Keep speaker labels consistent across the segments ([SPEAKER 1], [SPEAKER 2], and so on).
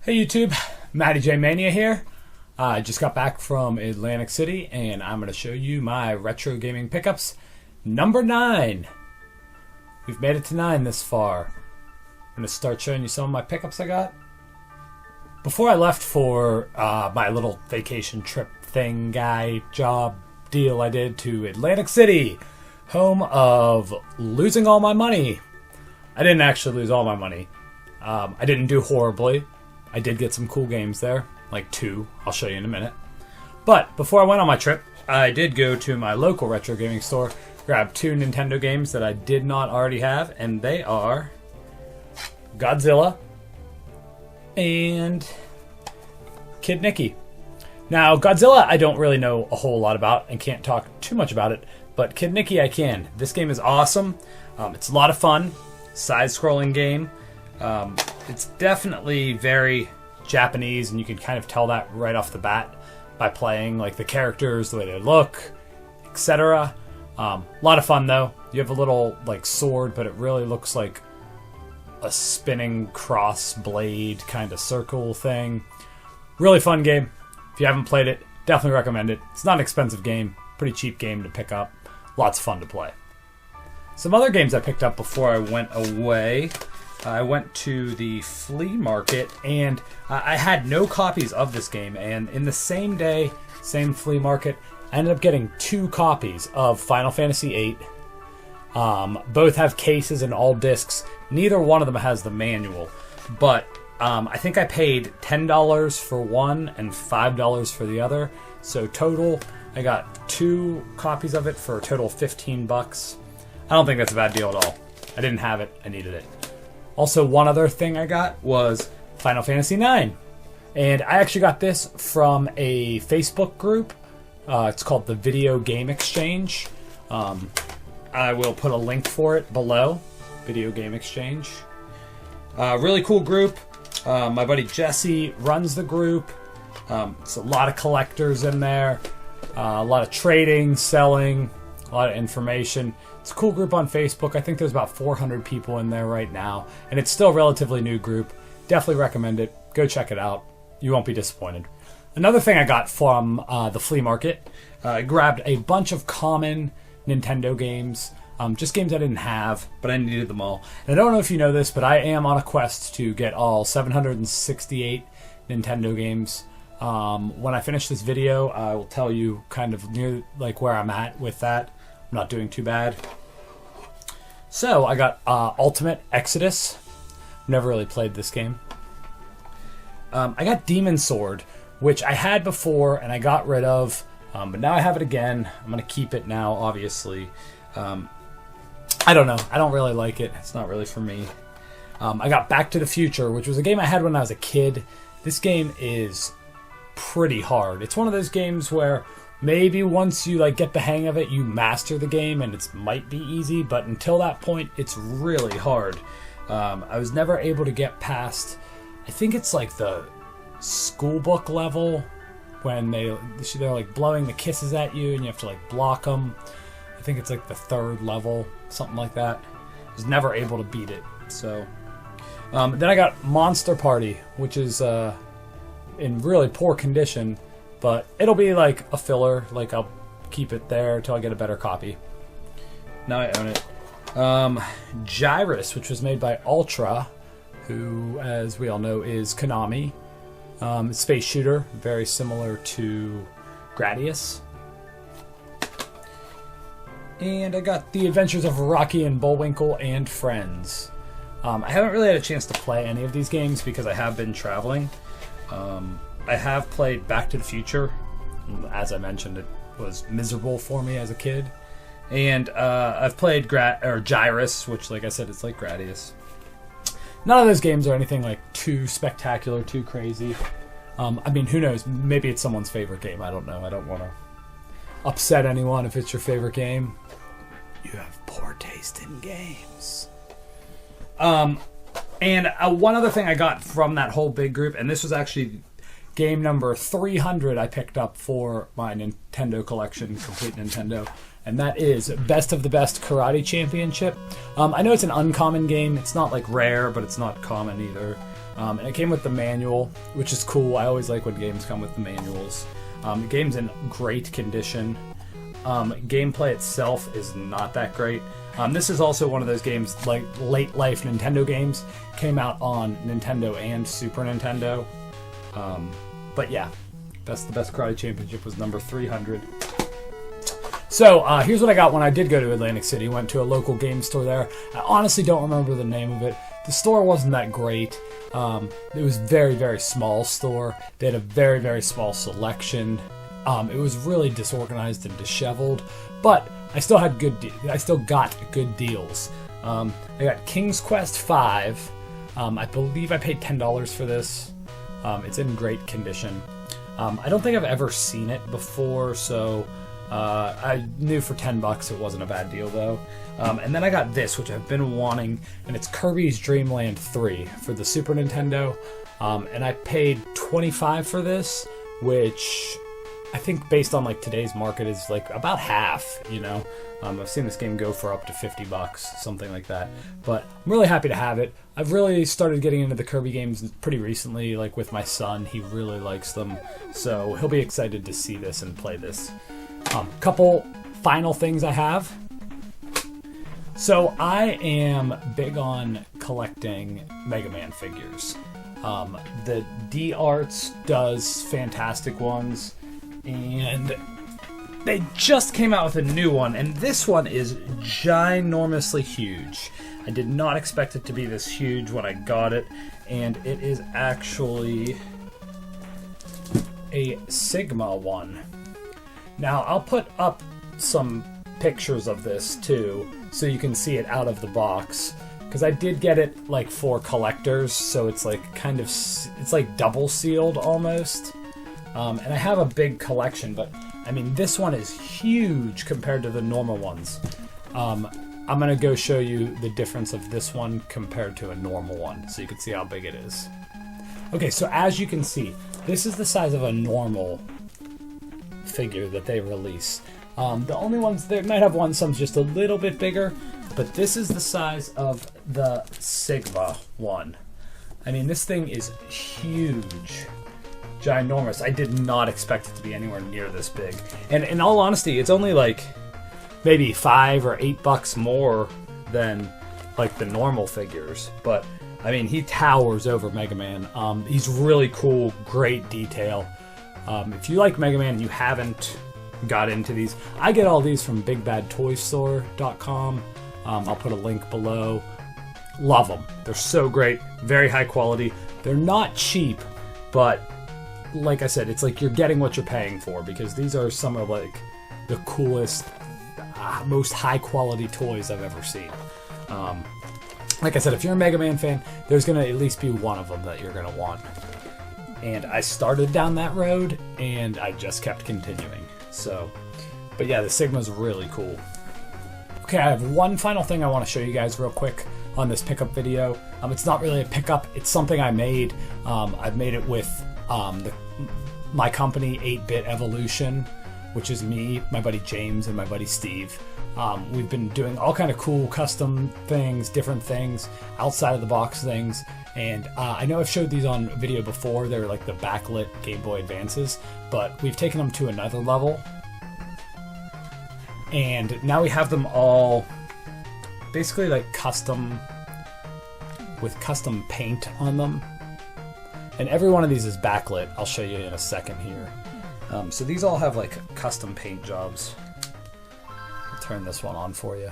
[SPEAKER 1] Hey YouTube, mattyjmania here. I just got back from Atlantic City and I'm going to show you my retro gaming pickups. Number 9. We've made it to 9 this far. I'm going to start showing you some of my pickups I got. Before I left for my little vacation trip thing job deal I did to Atlantic City, home of losing all my money. I didn't actually lose all my money. I didn't do horribly. I did get some cool games there, like 2. I'll show you in a minute. But before I went on my trip, I did go to my local retro gaming store, grab 2 Nintendo games that I did not already have, and they are Godzilla and Kid Nicky. Now, Godzilla I don't really know a whole lot about and can't talk too much about it, but Kid Nicky I can. This game is awesome. It's a lot of fun. Side-scrolling game. It's definitely very Japanese, and you can kind of tell that right off the bat by playing, like the characters, the way they look, etc. A lot of fun though. You have a little like sword, but it really looks like a spinning cross blade kind of circle thing. Really fun game. If you haven't played it, definitely recommend it. It's not an expensive game, pretty cheap game to pick up. Lots of fun to play. Some other games I picked up before I went away. I went to the Flea Market, and I had no copies of this game, and in the same day, same Flea Market, I ended up getting 2 copies of Final Fantasy VIII. Both have cases and all discs. Neither one of them has the manual, but I think I paid $10 for one and $5 for the other, so total, I got 2 copies of it for a total of $15. I don't think that's a bad deal at all. I didn't have it, I needed it. Also, one other thing I got was Final Fantasy IX. And I actually got this from a Facebook group. It's called the Video Game Exchange. I will put a link for it below. Video Game Exchange. Really cool group. My buddy Jesse runs the group. It's a lot of collectors in there. A lot of trading, selling, a lot of information. It's a cool group on Facebook. I think there's about 400 people in there right now, and it's still a relatively new group. Definitely recommend it. Go check it out. You won't be disappointed. Another thing I got from the flea market, I grabbed a bunch of common Nintendo games, just games I didn't have, but I needed them all. And I don't know if you know this, but I am on a quest to get all 768 Nintendo games. When I finish this video, I will tell you kind of near like where I'm at with that. I'm not doing too bad. So I got Ultimate Exodus. Never really played this game. I got Demon Sword, which I had before and I got rid of, but now I have it again. I'm gonna keep it now, obviously. I don't know. I don't really like it. It's not really for me. I got Back to the Future, which was a game I had when I was a kid. This game is pretty hard. It's one of those games where maybe once you like get the hang of it, you master the game and it might be easy, but until that point, it's really hard. I was never able to get past, I think it's like the school book level when they're like blowing the kisses at you and you have to like block them. I think it's like the 3rd level, something like that. I was never able to beat it. So then I got Monster Party, which is in really poor condition, but it'll be like a filler. Like I'll keep it there until I get a better copy. Now I own it. Gyrus, which was made by Ultra, who, as we all know, is Konami. Space shooter, very similar to Gradius. And I got The Adventures of Rocky and Bullwinkle and Friends. I haven't really had a chance to play any of these games because I have been traveling. I have played Back to the Future. As I mentioned, it was miserable for me as a kid. And I've played Gyrus, which, like I said, it's like Gradius. None of those games are anything like too spectacular, too crazy. I mean, who knows? Maybe it's someone's favorite game. I don't know. I don't want to upset anyone if it's your favorite game. You have poor taste in games. And one other thing I got from that whole big group, and this was actually game number 300 I picked up for my Nintendo collection, Complete Nintendo, and that is Best of the Best Karate Championship. I know it's an uncommon game. It's not like rare, but it's not common either. And it came with the manual, which is cool. I always like when games come with the manuals. The game's in great condition. Gameplay itself is not that great. This is also one of those games, like late life Nintendo games, came out on Nintendo and Super Nintendo. But yeah, Best Karate Championship was number 300. So here's what I got when I did go to Atlantic City. Went to a local game store there. I honestly don't remember the name of it. The store wasn't that great. It was very, very small store. They had a very, very small selection. It was really disorganized and disheveled, but I still had I still got good deals. I got King's Quest V. I believe I paid $10 for this. It's in great condition. I don't think I've ever seen it before, so I knew for $10 it wasn't a bad deal though. And then I got this, which I've been wanting, and it's Kirby's Dream Land 3 for the Super Nintendo. And I paid $25 for this, which I think based on like today's market is like about half, you know. I've seen this game go for up to $50, something like that. But I'm really happy to have it. I've really started getting into the Kirby games pretty recently, like with my son. He really likes them, so he'll be excited to see this and play this. Couple final things I have. So I am big on collecting Mega Man figures. The D-Arts does fantastic ones, and they just came out with a new one, and this one is ginormously huge. I did not expect it to be this huge when I got it, and it is actually a Sigma one. Now, I'll put up some pictures of this too, so you can see it out of the box, because I did get it like for collectors, so it's like kind of, it's like double sealed almost. And I have a big collection, but I mean, this one is huge compared to the normal ones. I'm going to go show you the difference of this one compared to a normal one, so you can see how big it is. Okay, so as you can see, this is the size of a normal figure that they release. The only ones, they might have one, some's just a little bit bigger, but this is the size of the Sigma one. I mean, this thing is huge. Ginormous. I did not expect it to be anywhere near this big. And in all honesty, it's only like maybe $5 or $8 more than like the normal figures. But I mean, he towers over Mega Man. He's really cool, great detail. If you like Mega Man and you haven't got into these, I get all these from BigBadToyStore.com. I'll put a link below. Love them. They're so great, very high quality. They're not cheap, but like I said, it's like you're getting what you're paying for, because these are some of like the coolest, most high quality toys I've ever seen. Like I said, if you're a Mega Man fan, there's going to at least be one of them that you're going to want. And I started down that road, and I just kept continuing. So, but yeah, the Sigma's really cool. Okay, I have one final thing I want to show you guys real quick on this pickup video. It's not really a pickup, it's something I made. I've made it with my company, 8-Bit Evolution, which is me, my buddy James, and my buddy Steve. We've been doing all kind of cool custom things, different things, outside of the box things. And I know I've showed these on video before. They're like the backlit Game Boy Advances, but we've taken them to another level. And now we have them all basically like custom, with custom paint on them. And every one of these is backlit. I'll show you in a second here. So these all have like custom paint jobs. I'll turn this one on for you.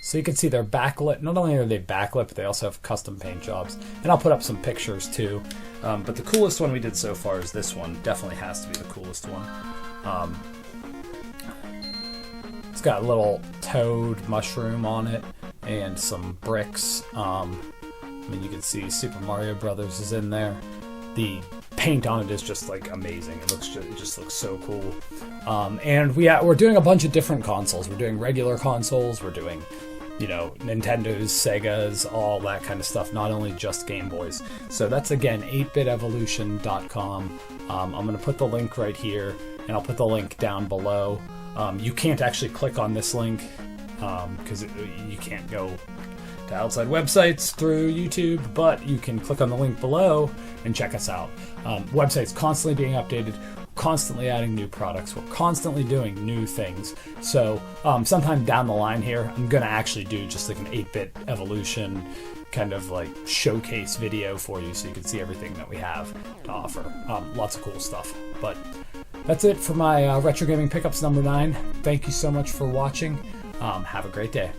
[SPEAKER 1] So you can see they're backlit. Not only are they backlit, but they also have custom paint jobs. And I'll put up some pictures too. But the coolest one we did so far is this one. Definitely has to be the coolest one. It's got a little toad mushroom on it and some bricks. I mean, you can see Super Mario Brothers is in there. The paint on it is just like amazing. It just looks so cool. And we're doing a bunch of different consoles. We're doing regular consoles. We're doing, you know, Nintendos, Segas, all that kind of stuff. Not only just Game Boys. So that's again 8bitevolution.com. I'm going to put the link right here, and I'll put the link down below. You can't actually click on this link because you can't go to outside websites through YouTube, but you can click on the link below and check us out. Website's constantly being updated, constantly adding new products, we're constantly doing new things. So sometime down the line here, I'm gonna actually do just like an 8-bit evolution kind of like showcase video for you so you can see everything that we have to offer. Lots of cool stuff. But that's it for my Retro Gaming Pickups number 9. Thank you so much for watching. Have a great day.